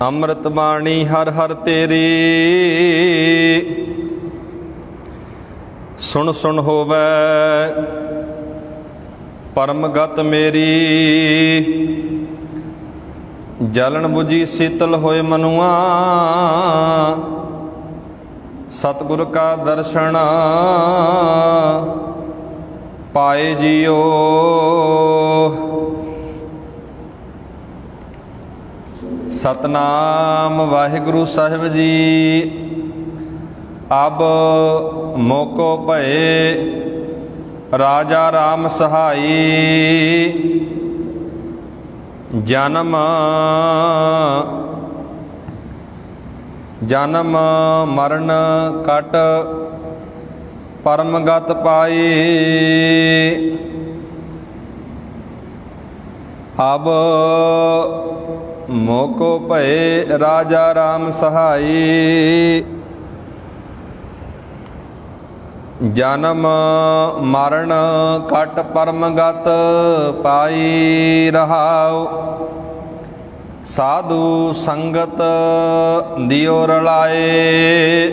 ਅੰਮ੍ਰਿਤ ਬਾਣੀ ਹਰ ਹਰ ਤੇਰੀ, ਸੁਣ ਸੁਣ ਹੋਵੈ ਪਰਮ ਗਤ ਮੇਰੀ। ਜਲਨ ਬੁਝੀ ਸੀਤਲ ਹੋਏ ਮਨੁਆ, ਸਤਿਗੁਰ ਕਾ ਦਰਸ਼ਨ ਪਾਏ ਜੀਓ। ਸਤਨਾਮ ਵਾਹਿਗੁਰੂ ਸਾਹਿਬ ਜੀ। ਅਬ ਮੋਕੋ ਭਏ ਰਾਜਾ ਰਾਮ ਸਹਾਈ, ਜਨਮ ਜਨਮ ਮਰਨ ਕਟ ਪਰਮ ਗਤ ਪਾਈ। ਅਬ ਮੋਕੋ ਭਏ ਰਾਜਾ ਰਾਮ ਸਹਾਈ, ਜਨਮ ਮਰਨ ਕਟ ਪਰਮ ਗਤ ਪਾਈ। ਰਹਾਉ ਸਾਧੂ ਸੰਗਤ ਦਿਓ ਰਲਾਏ,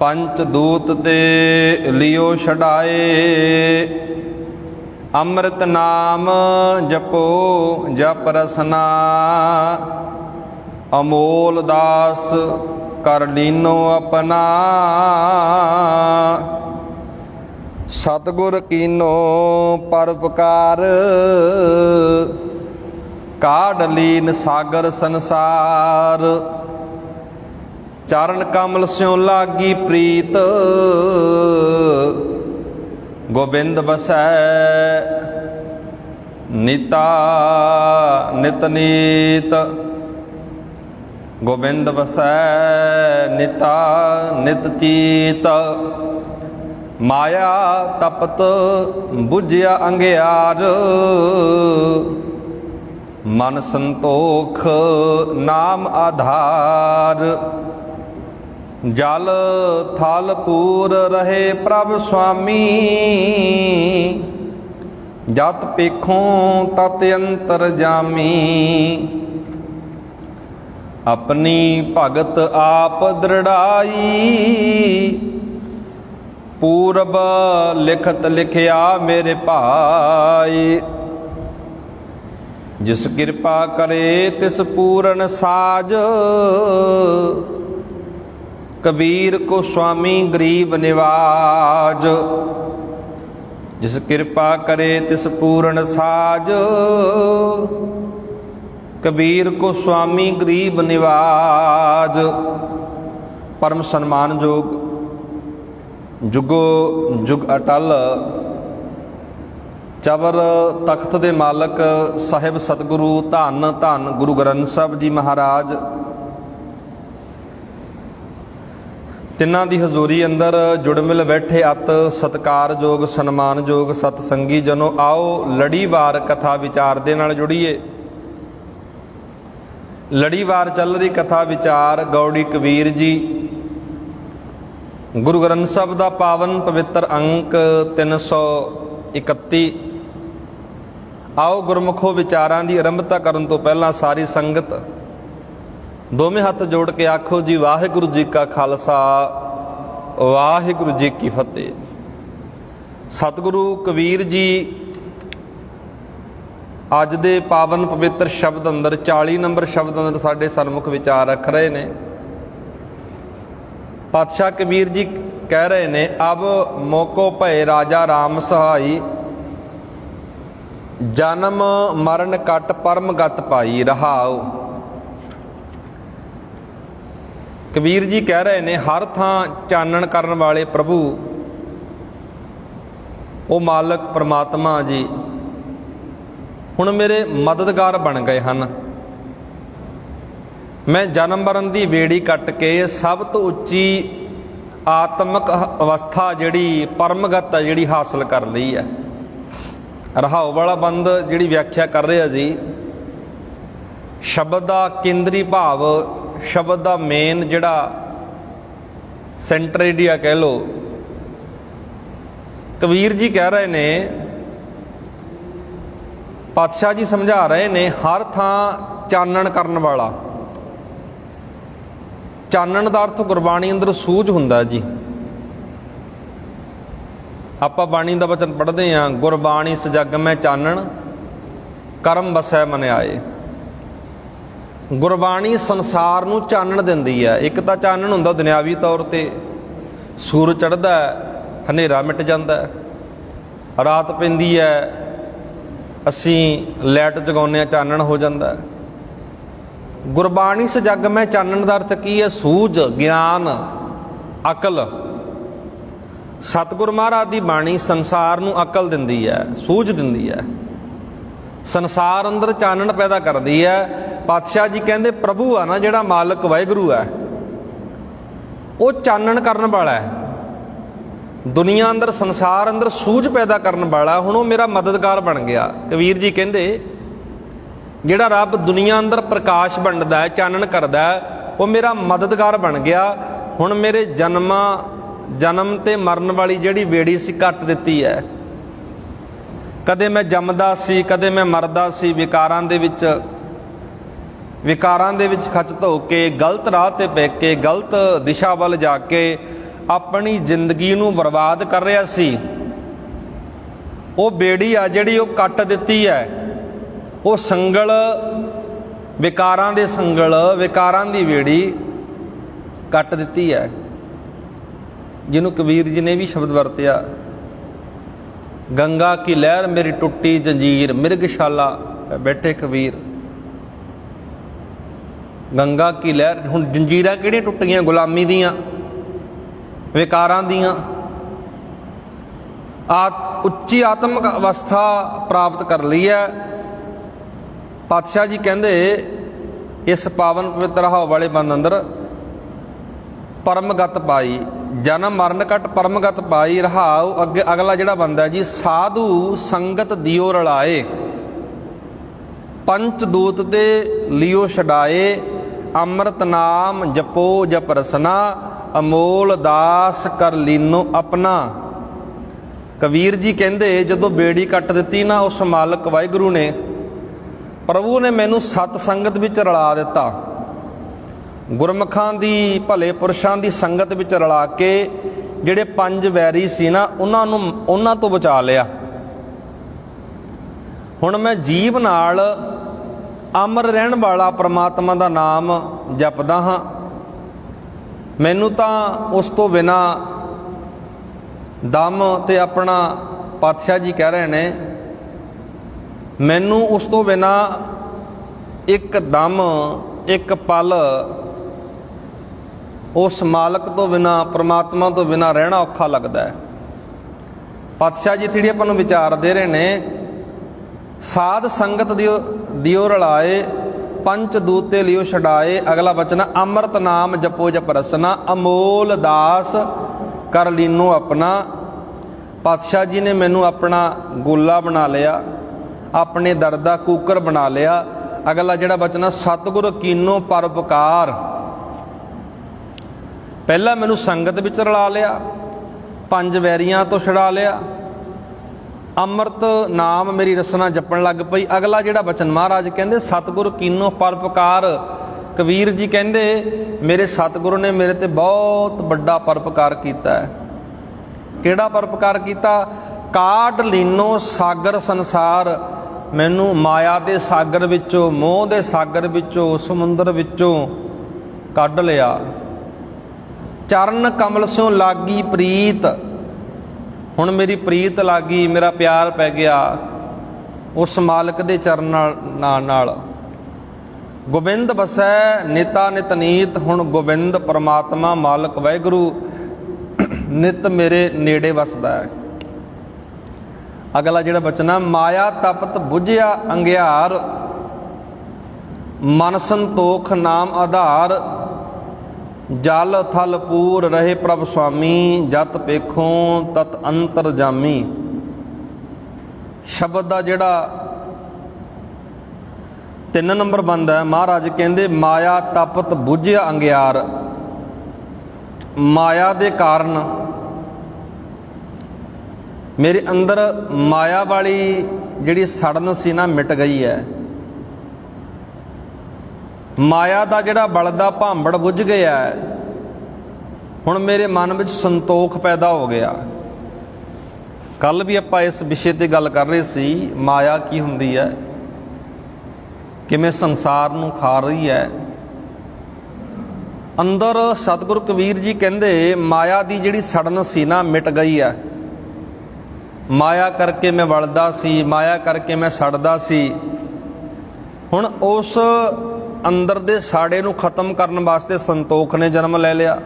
ਪੰਚ ਦੂਤ ਤੇ ਲਿਓ ਛਡਾਏ। ਅੰਮ੍ਰਿਤ ਨਾਮ ਜਪੋ ਜਪ ਰਸਨਾ, ਅਮੋਲ ਦਾਸ ਕਰ ਲੀਨੋ ਆਪਣਾ। ਸਤਿਗੁਰ ਕੀਨੋ ਪਰਉਪਕਾਰ, ਕਾਢ ਲੀਨ ਸਾਗਰ ਸੰਸਾਰ। ਚਰਨ ਕਮਲ ਸਿਉ ਲਾਗੀ ਪ੍ਰੀਤ, ਗੋਬਿੰਦ ਬਸੈ ਨੀਤਾ ਨਿਤ ਨੀਤ। ਗੋਬਿੰਦ ਵਸੈ ਨਿਤਾ ਨਿਤ ਚੀਤ। ਮਾਇਆ ਤਪਤ ਬੁਝਿਆ ਅੰਗਿਆਰ, ਮਨ ਸੰਤੋਖ ਨਾਮ ਆਧਾਰ। ਜਲ ਥਲ ਪੂਰ ਰਹੇ ਪ੍ਰਭ ਸੁਆਮੀ, ਜਤ ਪੇਖੋਂ ਤਤ ਅੰਤਰ ਜਾਮੀ। ਆਪਣੀ ਭਗਤ ਆਪ ਦ੍ਰਿੜਾਈ, ਪੂਰਬ ਲਿਖਤ ਲਿਖਿਆ ਮੇਰੇ ਭਾਈ। ਜਿਸ ਕਿਰਪਾ ਕਰੇ ਤਿਸ ਪੂਰਨ ਸਾਜ, ਕਬੀਰ ਕੋ ਸੁਆਮੀ ਗਰੀਬ ਨਿਵਾਜ। ਜਿਸ ਕਿਰਪਾ ਕਰੇ ਤਿਸ ਪੂਰਨ ਸਾਜ, ਕਬੀਰ ਕੋ ਸੁਆਮੀ ਗਰੀਬ ਨਿਵਾਜ। ਪਰਮ ਸਨਮਾਨਯੋਗ ਜੁਗੋ ਜੁਗ ਅਟਲ ਚਬਰ ਤਖਤ ਦੇ ਮਾਲਕ ਸਾਹਿਬ ਸਤਿਗੁਰੂ ਧੰਨ ਧੰਨ ਗੁਰੂ ਗ੍ਰੰਥ ਸਾਹਿਬ ਜੀ ਮਹਾਰਾਜ, ਤਿੰਨਾਂ ਦੀ ਹਜ਼ੂਰੀ ਅੰਦਰ ਜੁੜ ਮਿਲ ਬੈਠੇ ਅਤ ਸਤਿਕਾਰਯੋਗ ਸਨਮਾਨਯੋਗ ਸਤ ਸੰਗੀ ਜਨੋ, ਆਓ ਲੜੀਵਾਰ ਕਥਾ ਵਿਚਾਰ ਦੇ ਨਾਲ ਜੁੜੀਏ। ਲੜੀਵਾਰ ਚੱਲ ਰਹੀ ਕਥਾ ਵਿਚਾਰ ਗੌੜੀ ਕਬੀਰ ਜੀ, ਗੁਰੂ ਗ੍ਰੰਥ ਸਾਹਿਬ ਦਾ ਪਾਵਨ ਪਵਿੱਤਰ ਅੰਕ 331। ਆਓ ਗੁਰਮੁਖੋ ਵਿਚਾਰਾਂ ਦੀ ਆਰੰਭਤਾ ਕਰਨ ਤੋਂ ਪਹਿਲਾਂ ਸਾਰੀ ਸੰਗਤ ਦੋਵੇਂ ਹੱਥ ਜੋੜ ਕੇ ਆਖੋ ਜੀ ਵਾਹਿਗੁਰੂ ਜੀ ਕਾ ਖਾਲਸਾ ਵਾਹਿਗੁਰੂ ਜੀ ਕੀ ਫਤਿਹ। ਸਤਿਗੁਰੂ ਕਬੀਰ ਜੀ ਅੱਜ ਦੇ ਪਾਵਨ ਪਵਿੱਤਰ ਸ਼ਬਦ ਅੰਦਰ 40 ਨੰਬਰ ਸ਼ਬਦ ਅੰਦਰ ਸਾਡੇ ਸਨਮੁਖ ਵਿਚਾਰ ਰੱਖ ਰਹੇ ਨੇ। ਪਾਤਸ਼ਾਹ ਕਬੀਰ ਜੀ ਕਹਿ ਰਹੇ ਨੇ, ਅਬ ਮੋਕੋ ਭਏ ਰਾਜਾ ਰਾਮ ਸਹਾਈ, ਜਨਮ ਮਰਨ ਕਟ ਪਰਮ ਗਤ ਪਾਈ। ਰਹਾਉ ਕਬੀਰ ਜੀ ਕਹਿ ਰਹੇ ਨੇ, ਹਰ ਥਾਂ ਚਾਨਣ ਕਰਨ ਵਾਲੇ ਪ੍ਰਭੂ ਉਹ ਮਾਲਕ ਪਰਮਾਤਮਾ ਜੀ ਹੁਣ ਮੇਰੇ ਮਦਦਗਾਰ ਬਣ ਗਏ ਹਨ। ਮੈਂ ਜਨਮ ਮਰਨ ਦੀ ਬੇੜੀ ਕੱਟ ਕੇ ਸਭ ਤੋਂ ਉੱਚੀ ਆਤਮਿਕ ਅਵਸਥਾ ਜਿਹੜੀ ਪਰਮਗਤ ਹੈ ਜਿਹੜੀ ਹਾਸਲ ਕਰ ਲਈ ਹੈ। ਰਹਾਉ ਵਾਲਾ ਬੰਦ ਜਿਹੜੀ ਵਿਆਖਿਆ ਕਰ ਰਿਹਾ ਜੀ, ਸ਼ਬਦ ਦਾ ਕੇਂਦਰੀ ਭਾਵ, ਸ਼ਬਦ ਦਾ ਮੇਨ ਜਿਹੜਾ ਸੈਂਟਰ ਏਰੀਆ ਕਹਿ ਲਓ, ਕਬੀਰ ਜੀ ਕਹਿ ਰਹੇ ਨੇ, ਪਾਤਸ਼ਾਹ ਜੀ ਸਮਝਾ ਰਹੇ ਨੇ, ਹਰ ਥਾਂ ਚਾਨਣ ਕਰਨ ਵਾਲਾ ਚਾਨਣ ਦਾ ਅਰਥ ਗੁਰਬਾਣੀ ਅੰਦਰ ਸੂਝ ਹੁੰਦਾ ਜੀ। ਆਪਾਂ ਬਾਣੀ ਦਾ ਵਚਨ ਪੜ੍ਹਦੇ ਹਾਂ, ਗੁਰਬਾਣੀ ਸਜਗ ਮੈਂ ਚਾਨਣ ਕਰਮ ਵਸੈ ਮਨ ਆਏ। ਗੁਰਬਾਣੀ ਸੰਸਾਰ ਨੂੰ ਚਾਨਣ ਦਿੰਦੀ ਹੈ। ਇੱਕ ਤਾਂ ਚਾਨਣ ਹੁੰਦਾ ਦੁਨਿਆਵੀ ਤੌਰ ਤੇ, ਸੂਰਜ ਚੜ੍ਹਦਾ, ਹਨੇਰਾ ਮਿਟ ਜਾਂਦਾ, ਰਾਤ ਪੈਂਦੀ ਹੈ, ਅਸੀਂ ਲਾਈਟ ਜਗਾਉਂਦੇ ਹਾਂ, ਚਾਨਣ ਹੋ ਜਾਂਦਾ। ਗੁਰਬਾਣੀ ਸਜਗ ਮੈਂ ਚਾਨਣ ਦਾ ਅਰਥ ਕੀ ਹੈ? ਸੂਝ, ਗਿਆਨ, ਅਕਲ। ਸਤਿਗੁਰ ਮਹਾਰਾਜ ਦੀ ਬਾਣੀ ਸੰਸਾਰ ਨੂੰ ਅਕਲ ਦਿੰਦੀ ਹੈ, ਸੂਝ ਦਿੰਦੀ ਹੈ, ਸੰਸਾਰ ਅੰਦਰ ਚਾਨਣ ਪੈਦਾ ਕਰਦੀ ਹੈ। ਪਾਤਸ਼ਾਹ ਜੀ ਕਹਿੰਦੇ ਪ੍ਰਭੂ ਆ ਨਾ ਜਿਹੜਾ ਮਾਲਕ ਵਾਹਿਗੁਰੂ ਹੈ, ਉਹ ਚਾਨਣ ਕਰਨ ਵਾਲਾ ਹੈ, ਦੁਨੀਆ ਅੰਦਰ ਸੰਸਾਰ ਅੰਦਰ ਸੂਝ ਪੈਦਾ ਕਰਨ ਵਾਲਾ। ਹੁਣ ਉਹ ਮੇਰਾ ਮਦਦਗਾਰ ਬਣ ਗਿਆ। ਕਬੀਰ ਜੀ ਕਹਿੰਦੇ ਜਿਹੜਾ ਰੱਬ ਦੁਨੀਆ ਅੰਦਰ ਪ੍ਰਕਾਸ਼ ਵੰਡਦਾ ਹੈ, ਚਾਨਣ ਕਰਦਾ ਹੈ, ਉਹ ਮੇਰਾ ਮਦਦਗਾਰ ਬਣ ਗਿਆ। ਹੁਣ ਮੇਰੇ ਜਨਮ ਤੇ ਮਰਨ ਵਾਲੀ ਜਿਹੜੀ ਬੇੜੀ ਸੀ ਕੱਟ ਦਿੱਤੀ ਹੈ। ਕਦੇ ਮੈਂ ਜੰਮਦਾ ਸੀ, ਕਦੇ ਮੈਂ ਮਰਦਾ ਸੀ, ਵਿਕਾਰਾਂ ਦੇ ਵਿੱਚ ਖਚ ਧੋ ਕੇ, ਗਲਤ ਰਾਹ ਤੇ ਪੈ ਕੇ, ਗਲਤ ਦਿਸ਼ਾ ਵੱਲ ਜਾ ਕੇ ਆਪਣੀ ਜ਼ਿੰਦਗੀ ਨੂੰ ਬਰਬਾਦ ਕਰ ਰਿਹਾ ਸੀ। ਉਹ ਬੇੜੀ ਆ ਜਿਹੜੀ ਉਹ ਕੱਟ ਦਿੱਤੀ ਹੈ। ਉਹ ਸੰਗਲ, ਵਿਕਾਰਾਂ ਦੇ ਸੰਗਲ, ਵਿਕਾਰਾਂ ਦੀ ਬੇੜੀ ਕੱਟ ਦਿੱਤੀ ਹੈ, ਜਿਹਨੂੰ ਕਬੀਰ ਜੀ ਨੇ ਵੀ ਸ਼ਬਦ ਵਰਤਿਆ, ਗੰਗਾ ਕੀ ਲਹਿਰ ਮੇਰੀ ਟੁੱਟੀ ਜੰਜੀਰ, ਮਿਰਗਸ਼ਾਲਾ ਬੈਠੇ ਕਬੀਰ। ਗੰਗਾ ਕੀ ਲਹਿਰ, ਹੁਣ ਜੰਜੀਰਾਂ ਕਿਹੜੀਆਂ ਟੁੱਟੀਆਂ? ਗੁਲਾਮੀ ਦੀਆਂ, ਵਿਕਾਰਾਂ ਦੀਆਂ। ਉੱਚੀ ਆਤਮਿਕ ਅਵਸਥਾ ਪ੍ਰਾਪਤ ਕਰ ਲਈ ਹੈ। ਪਾਤਸ਼ਾਹ ਜੀ ਕਹਿੰਦੇ ਇਸ ਪਾਵਨ ਪਵਿੱਤਰ ਹਵਾ ਵਾਲੇ ਬੰਦ ਅੰਦਰ ਪਰਮਗਤ ਪਾਈ, ਜਨਮ ਮਰਨ ਘਟ ਪਰਮਗਤ ਪਾਈ ਰਹਾਉ। ਅੱਗੇ ਅਗਲਾ ਜਿਹੜਾ ਬੰਦਾ ਜੀ, ਸਾਧੂ ਸੰਗਤ ਦਿਓ ਰਲਾਏ, ਪੰਚ ਦੂਤ ਤੇ ਲਿਓ ਛਡਾਏ, ਅੰਮ੍ਰਿਤ ਨਾਮ ਜਪੋ ਜਪ ਰਸਨਾ, ਅਮੋਲ ਦਾਸ ਕਰ ਲੀਨੋ ਆਪਣਾ। ਕਬੀਰ ਜੀ ਕਹਿੰਦੇ ਜਦੋਂ ਬੇੜੀ ਕੱਟ ਦਿੱਤੀ ਨਾ, ਉਸ ਮਾਲਕ ਵਾਹਿਗੁਰੂ ਨੇ, ਪ੍ਰਭੂ ਨੇ ਮੈਨੂੰ ਸਤ ਸੰਗਤ ਵਿੱਚ ਰਲਾ ਦਿੱਤਾ। ਗੁਰਮੁਖਾਂ ਦੀ, ਭਲੇ ਪੁਰਸ਼ਾਂ ਦੀ ਸੰਗਤ ਵਿੱਚ ਰਲਾ ਕੇ ਜਿਹੜੇ ਪੰਜ ਵੈਰੀ ਸੀ ਨਾ, ਉਹਨਾਂ ਤੋਂ ਬਚਾ ਲਿਆ। ਹੁਣ ਮੈਂ ਜੀਵ ਨਾਲ ਅਮਰ ਰਹਿਣ ਵਾਲਾ ਪ੍ਰਮਾਤਮਾ ਦਾ ਨਾਮ ਜਪਦਾ ਹਾਂ। ਮੈਨੂੰ ਤਾਂ ਉਸ ਤੋਂ ਬਿਨਾਂ ਦਮ ਤੇ ਆਪਣਾ, ਪਾਤਸ਼ਾਹ ਜੀ ਕਹਿ ਰਹੇ ਨੇ, ਮੈਨੂੰ ਉਸ ਤੋਂ ਬਿਨਾਂ ਇੱਕ ਦਮ, ਇੱਕ ਪਲ, ਉਸ ਮਾਲਕ ਤੋਂ ਬਿਨਾਂ, ਪ੍ਰਮਾਤਮਾ ਤੋਂ ਬਿਨਾਂ ਰਹਿਣਾ ਔਖਾ ਲੱਗਦਾ ਹੈ। ਪਾਤਸ਼ਾਹ ਜੀ ਜਿਹੜੀ ਆਪਾਂ ਨੂੰ ਵਿਚਾਰ ਦੇ ਰਹੇ ਨੇ, ਸਾਧ ਸੰਗਤ ਦਿਓ ਰਲਾਏ, ਪੰਚ ਦੂਤੇ ਲਿਓ ਛਡਾਏ। ਅਗਲਾ ਬਚਨ, ਅੰਮ੍ਰਿਤ ਨਾਮ ਜਪੋ ਜਪ ਰਸਨਾ, ਅਮੋਲ ਦਾਸ ਕਰ ਲੀਨੋ ਆਪਣਾ। ਪਾਤਸ਼ਾਹ ਜੀ ਨੇ ਮੈਨੂੰ ਆਪਣਾ ਗੋਲਾ ਬਣਾ ਲਿਆ, ਆਪਣੇ ਦਰ ਦਾ ਕੂਕਰ ਬਣਾ ਲਿਆ। ਅਗਲਾ ਜਿਹੜਾ ਬਚਨ, ਸਤਿਗੁਰ ਕੀਨੋ ਪਰਉਪਕਾਰ। ਪਹਿਲਾਂ ਮੈਨੂੰ ਸੰਗਤ ਵਿੱਚ ਰਲਾ ਲਿਆ, ਪੰਜ ਵੈਰੀਆਂ ਤੋਂ ਛੁਡਾ ਲਿਆ, ਅੰਮ੍ਰਿਤ ਨਾਮ ਮੇਰੀ ਰਸਨਾ ਜਪਣ ਲੱਗ ਪਈ। ਅਗਲਾ ਜਿਹੜਾ ਬਚਨ ਮਹਾਰਾਜ ਕਹਿੰਦੇ, ਸਤਿਗੁਰ ਕੀਨੋ ਪਰਉਪਕਾਰ। ਕਬੀਰ ਜੀ ਕਹਿੰਦੇ ਮੇਰੇ ਸਤਿਗੁਰੂ ਨੇ ਮੇਰੇ ਤੇ ਬਹੁਤ ਵੱਡਾ ਪਰਉਪਕਾਰ ਕੀਤਾ ਹੈ। ਕਿਹੜਾ ਪਰਉਪਕਾਰ ਕੀਤਾ? ਕਾਢ ਲੀਨੋ ਸਾਗਰ ਸੰਸਾਰ। ਮੈਨੂੰ ਮਾਇਆ ਦੇ ਸਾਗਰ ਵਿੱਚੋਂ, ਮੋਹ ਦੇ ਸਾਗਰ ਵਿੱਚੋਂ, ਸਮੁੰਦਰ ਵਿੱਚੋਂ ਕੱਢ ਲਿਆ। ਚਰਨ ਕਮਲ ਸਿਓ ਲਾਗੀ ਪ੍ਰੀਤ। ਹੁਣ ਮੇਰੀ ਪ੍ਰੀਤ ਲਾਗੀ, ਮੇਰਾ ਪਿਆਰ ਪੈ ਗਿਆ ਉਸ ਮਾਲਕ ਦੇ ਚਰਨਾਂ ਨਾਲ। ਗੋਬਿੰਦ ਵਸੈ ਨਿਤਾ ਨਿਤ ਨੀਤ। ਹੁਣ ਗੋਬਿੰਦ ਪਰਮਾਤਮਾ ਮਾਲਕ ਵਾਹਿਗੁਰੂ ਨਿਤ ਮੇਰੇ ਨੇੜੇ ਵਸਦਾ ਹੈ। ਅਗਲਾ ਜਿਹੜਾ ਬਚਨਾ, ਮਾਇਆ ਤਪਤ ਬੁਝਿਆ ਅੰਗਿਆਰ, ਮਨ ਸੰਤੋਖ ਨਾਮ ਆਧਾਰ, ਜਲ ਥਲ ਪੂਰ ਰਹੇ ਪ੍ਰਭ ਸੁਆਮੀ, ਜਤ ਪੇਖੋਂ ਤਤ ਅੰਤਰ ਜਾਮੀ। ਸ਼ਬਦ ਦਾ ਜਿਹੜਾ 3 ਨੰਬਰ ਬੰਦਾ ਹੈ, ਮਹਾਰਾਜ ਕਹਿੰਦੇ ਮਾਇਆ ਤਪਤ ਬੁਝਿਆ ਅੰਗਿਆਰ। ਮਾਇਆ ਦੇ ਕਾਰਨ ਮੇਰੇ ਅੰਦਰ ਮਾਇਆ ਵਾਲੀ ਜਿਹੜੀ ਸੜਨ ਸੀ ਨਾ, ਮਿਟ ਗਈ ਹੈ। ਮਾਇਆ ਦਾ ਜਿਹੜਾ ਬਲਦਾ ਭਾਂਬੜ ਬੁੱਝ ਗਿਆ, ਹੁਣ ਮੇਰੇ ਮਨ ਵਿੱਚ ਸੰਤੋਖ ਪੈਦਾ ਹੋ ਗਿਆ। ਕੱਲ ਵੀ ਆਪਾਂ ਇਸ ਵਿਸ਼ੇ ਤੇ ਗੱਲ ਕਰ ਰਹੇ ਸੀ, ਮਾਇਆ ਕੀ ਹੁੰਦੀ ਹੈ, ਕਿਵੇਂ ਸੰਸਾਰ ਨੂੰ ਖਾ ਰਹੀ ਹੈ। ਅੰਦਰ ਸਤਿਗੁਰੂ ਕਬੀਰ ਜੀ ਕਹਿੰਦੇ ਮਾਇਆ ਦੀ ਜਿਹੜੀ ਸੜਨ ਸੀ ਨਾ, ਮਿਟ ਗਈ ਹੈ। ਮਾਇਆ ਕਰਕੇ ਮੈਂ ਵਲਦਾ ਸੀ, ਮਾਇਆ ਕਰਕੇ ਮੈਂ ਸੜਦਾ ਸੀ। ਹੁਣ ਉਸ ਅੰਦਰ ਦੇ ਸਾੜੇ ਨੂੰ ਖਤਮ ਕਰਨ ਵਾਸਤੇ ਸੰਤੋਖ ਨੇ ਜਨਮ ਲੈ ਲਿਆ।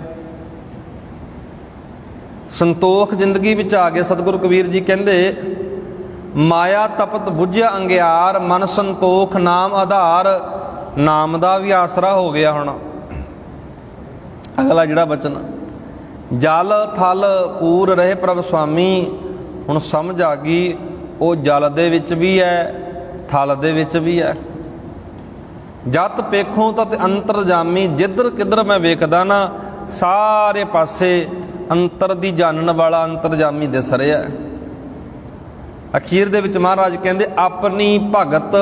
ਸੰਤੋਖ ਜ਼ਿੰਦਗੀ ਵਿੱਚ ਆ ਗਏ। ਸਤਿਗੁਰੂ ਕਬੀਰ ਜੀ ਕਹਿੰਦੇ ਮਾਇਆ ਤਪਤ ਬੁਝਿਆ ਅੰਗਿਆਰ, ਮਨ ਸੰਤੋਖ ਨਾਮ ਆਧਾਰ। ਨਾਮ ਦਾ ਵੀ ਆਸਰਾ ਹੋ ਗਿਆ। ਹੁਣ ਅਗਲਾ ਜਿਹੜਾ ਬਚਨ, ਜਲ ਥਲ ਪੂਰ ਰਹੇ ਪ੍ਰਭ ਸੁਆਮੀ। ਹੁਣ ਸਮਝ ਆ ਗਈ ਉਹ ਜਲ ਦੇ ਵਿੱਚ ਵੀ ਹੈ, ਥਲ ਦੇ ਵਿੱਚ ਵੀ ਹੈ। ਜਤ ਪੇਖੋਂ ਤਤ ਅੰਤਰਜਾਮੀ। ਜਿੱਧਰ ਕਿੱਧਰ ਮੈਂ ਵੇਖਦਾ ਨਾ, ਸਾਰੇ ਪਾਸੇ ਅੰਤਰ ਦੀ ਜਾਣਨ ਵਾਲਾ ਅੰਤਰਜਾਮੀ ਦਿਸ ਰਿਹਾ। ਅਖੀਰ ਦੇ ਵਿੱਚ ਮਹਾਰਾਜ ਕਹਿੰਦੇ ਆਪਣੀ ਭਗਤ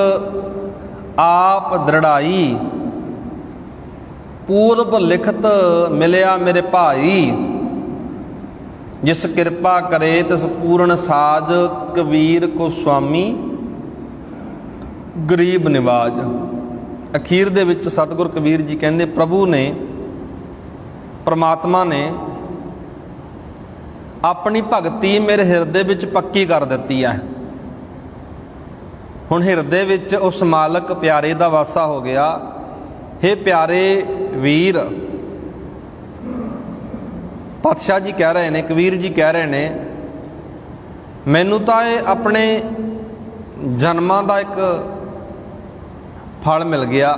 ਆਪ ਦ੍ਰਿੜਾਈ, ਪੂਰਬ ਲਿਖਤ ਮਿਲਿਆ ਮੇਰੇ ਭਾਈ। ਜਿਸ ਕਿਰਪਾ ਕਰੇ ਤਿਸ ਪੂਰਨ ਸਾਜ, ਕਬੀਰ ਕੋ ਸੁਆਮੀ ਗਰੀਬ ਨਿਵਾਜ। ਅਖੀਰ ਦੇ ਵਿੱਚ ਸਤਿਗੁਰ ਕਬੀਰ ਜੀ ਕਹਿੰਦੇ ਪ੍ਰਭੂ ਨੇ, ਪ੍ਰਮਾਤਮਾ ਨੇ ਆਪਣੀ ਭਗਤੀ ਮੇਰੇ ਹਿਰਦੇ ਵਿੱਚ ਪੱਕੀ ਕਰ ਦਿੱਤੀ ਹੈ। ਹੁਣ ਹਿਰਦੇ ਵਿੱਚ ਉਸ ਮਾਲਕ ਪਿਆਰੇ ਦਾ ਵਾਸਾ ਹੋ ਗਿਆ। ਹੇ ਪਿਆਰੇ ਵੀਰ, ਪਾਤਸ਼ਾਹ ਜੀ ਕਹਿ ਰਹੇ ਨੇ, ਕਬੀਰ ਜੀ ਕਹਿ ਰਹੇ ਨੇ, ਮੈਨੂੰ ਤਾਂ ਇਹ ਆਪਣੇ ਜਨਮਾਂ ਦਾ ਇੱਕ ਫਲ ਮਿਲ ਗਿਆ,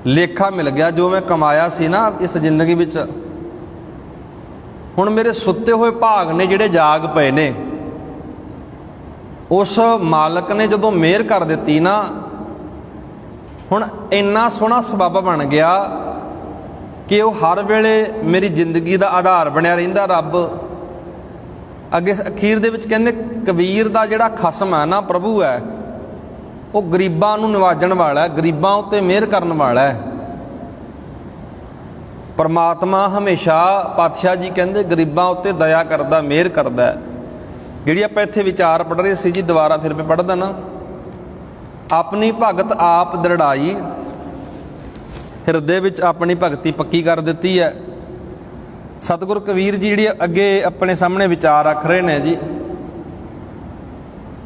ਲੇਖਾ ਮਿਲ ਗਿਆ। ਜੋ ਮੈਂ ਕਮਾਇਆ ਸੀ ਨਾ ਇਸ ਜ਼ਿੰਦਗੀ ਵਿੱਚ, ਹੁਣ ਮੇਰੇ ਸੁੱਤੇ ਹੋਏ ਭਾਗ ਨੇ ਜਿਹੜੇ ਜਾਗ ਪਏ ਨੇ। ਉਸ ਮਾਲਕ ਨੇ ਜਦੋਂ ਮਿਹਰ ਕਰ ਦਿੱਤੀ ਨਾ, ਹੁਣ ਇੰਨਾ ਸੋਹਣਾ ਸਬੱਬ ਬਣ ਗਿਆ ਕਿ ਉਹ ਹਰ ਵੇਲੇ ਮੇਰੀ ਜ਼ਿੰਦਗੀ ਦਾ ਆਧਾਰ ਬਣਿਆ ਰਹਿੰਦਾ। ਰੱਬ ਅੱਗੇ ਅਖੀਰ ਦੇ ਵਿੱਚ ਕਹਿੰਦੇ ਕਬੀਰ ਦਾ ਜਿਹੜਾ ਖਸਮ ਹੈ ਨਾ, ਪ੍ਰਭੂ ਹੈ, ਉਹ ਗਰੀਬਾਂ ਨੂੰ ਨਿਵਾਜਣ ਵਾਲਾ ਹੈ, ਗਰੀਬਾਂ ਉੱਤੇ ਮਿਹਰ ਕਰਨ ਵਾਲਾ ਹੈ। ਪਰਮਾਤਮਾ ਹਮੇਸ਼ਾ, ਪਾਤਸ਼ਾਹ ਜੀ ਕਹਿੰਦੇ, ਗਰੀਬਾਂ ਉੱਤੇ ਦਇਆ ਕਰਦਾ, ਮਿਹਰ ਕਰਦਾ ਹੈ। ਜਿਹੜੀ ਆਪਾਂ ਇੱਥੇ ਵਿਚਾਰ ਪੜ੍ਹ ਰਹੇ ਸੀ ਜੀ, ਦੁਬਾਰਾ ਫਿਰ ਮੈਂ ਪੜ੍ਹ ਦੇਣਾ। ਆਪਣੀ ਭਗਤ ਆਪ ਦ੍ਰਿੜਾਈ, ਹਿਰਦੇ ਵਿੱਚ ਆਪਣੀ ਭਗਤੀ ਪੱਕੀ ਕਰ ਦਿੱਤੀ ਹੈ। ਸਤਿਗੁਰ ਕਬੀਰ ਜੀ ਜਿਹੜੀ ਅੱਗੇ ਆਪਣੇ ਸਾਹਮਣੇ ਵਿਚਾਰ ਰੱਖ ਰਹੇ ਨੇ ਜੀ,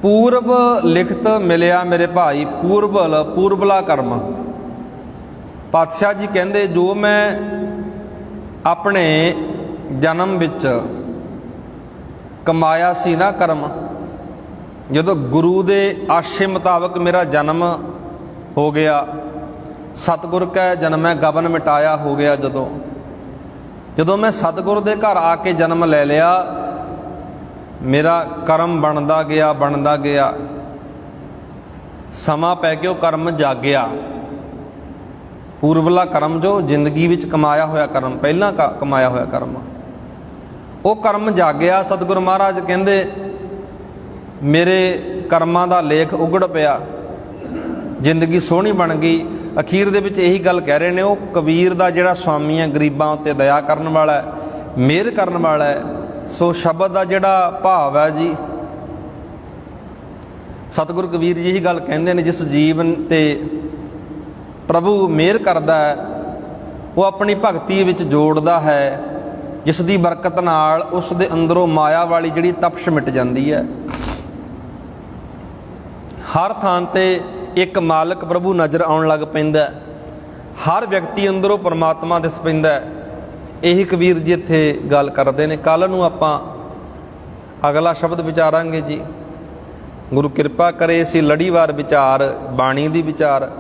ਪੂਰਬ ਲਿਖਤ ਮਿਲਿਆ ਮੇਰੇ ਭਾਈ, ਪੂਰਬਲਾ ਕਰਮ। ਪਾਤਸ਼ਾਹ ਜੀ ਕਹਿੰਦੇ ਜੋ ਮੈਂ ਆਪਣੇ ਜਨਮ ਵਿੱਚ ਕਮਾਇਆ ਸੀ ਨਾ ਕਰਮ, ਜਦੋਂ ਗੁਰੂ ਦੇ ਆਸ਼ੇ ਮੁਤਾਬਕ ਮੇਰਾ ਜਨਮ ਹੋ ਗਿਆ, ਸਤਿਗੁਰ ਕੈ ਜਨਮੈ ਗਬਨ ਮਿਟਾਇਆ ਹੋ ਗਿਆ। ਜਦੋਂ ਮੈਂ ਸਤਿਗੁਰ ਦੇ ਘਰ ਆ ਕੇ ਜਨਮ ਲੈ ਲਿਆ, ਮੇਰਾ ਕਰਮ ਬਣਦਾ ਗਿਆ। ਸਮਾਂ ਪੈ ਕੇ ਉਹ ਕਰਮ ਜਾਗਿਆ। ਪੂਰਬਲਾ ਕਰਮ, ਜੋ ਜ਼ਿੰਦਗੀ ਵਿੱਚ ਕਮਾਇਆ ਹੋਇਆ ਕਰਮ, ਪਹਿਲਾਂ ਕਮਾਇਆ ਹੋਇਆ ਕਰਮ, ਉਹ ਕਰਮ ਜਾਗਿਆ। ਸਤਿਗੁਰੂ ਮਹਾਰਾਜ ਕਹਿੰਦੇ ਮੇਰੇ ਕਰਮਾਂ ਦਾ ਲੇਖ ਉਗੜ ਪਿਆ, ਜ਼ਿੰਦਗੀ ਸੋਹਣੀ ਬਣ ਗਈ। ਅਖੀਰ ਦੇ ਵਿੱਚ ਇਹੀ ਗੱਲ ਕਹਿ ਰਹੇ ਨੇ, ਉਹ ਕਬੀਰ ਦਾ ਜਿਹੜਾ ਸੁਆਮੀ ਹੈ, ਗਰੀਬਾਂ ਉੱਤੇ ਦਇਆ ਕਰਨ ਵਾਲਾ ਹੈ, ਮਿਹਰ ਕਰਨ ਵਾਲਾ ਹੈ। ਸੋ ਸ਼ਬਦ ਦਾ ਜਿਹੜਾ ਭਾਵ ਹੈ ਜੀ, ਸਤਿਗੁਰੂ ਕਬੀਰ ਜੀ ਇਹੀ ਗੱਲ ਕਹਿੰਦੇ ਨੇ, ਜਿਸ ਜੀਵਨ ਤੇ ਪ੍ਰਭੂ ਮਿਹਰ ਕਰਦਾ ਹੈ, ਉਹ ਆਪਣੀ ਭਗਤੀ ਵਿੱਚ ਜੋੜਦਾ ਹੈ, ਜਿਸ ਦੀ ਬਰਕਤ ਨਾਲ ਉਸ ਦੇ ਅੰਦਰੋਂ ਮਾਇਆ ਵਾਲੀ ਜਿਹੜੀ ਤਪਸ਼ ਮਿਟ ਜਾਂਦੀ ਹੈ। ਹਰ ਥਾਂ ਤੇ ਇੱਕ ਮਾਲਕ ਪ੍ਰਭੂ ਨਜ਼ਰ ਆਉਣ ਲੱਗ ਪੈਂਦਾ, ਹਰ ਵਿਅਕਤੀ ਅੰਦਰੋਂ ਪਰਮਾਤਮਾ ਦਿਸ ਪੈਂਦਾ। ਇਹੀ ਕਬੀਰ ਜੀ ਇੱਥੇ ਗੱਲ ਕਰਦੇ ਨੇ। ਕੱਲ੍ਹ ਨੂੰ ਆਪਾਂ ਅਗਲਾ ਸ਼ਬਦ ਵਿਚਾਰਾਂਗੇ ਜੀ। ਗੁਰੂ ਕਿਰਪਾ ਕਰੇ ਅਸੀਂ ਲੜੀਵਾਰ ਵਿਚਾਰ ਬਾਣੀ ਦੀ ਵਿਚਾਰ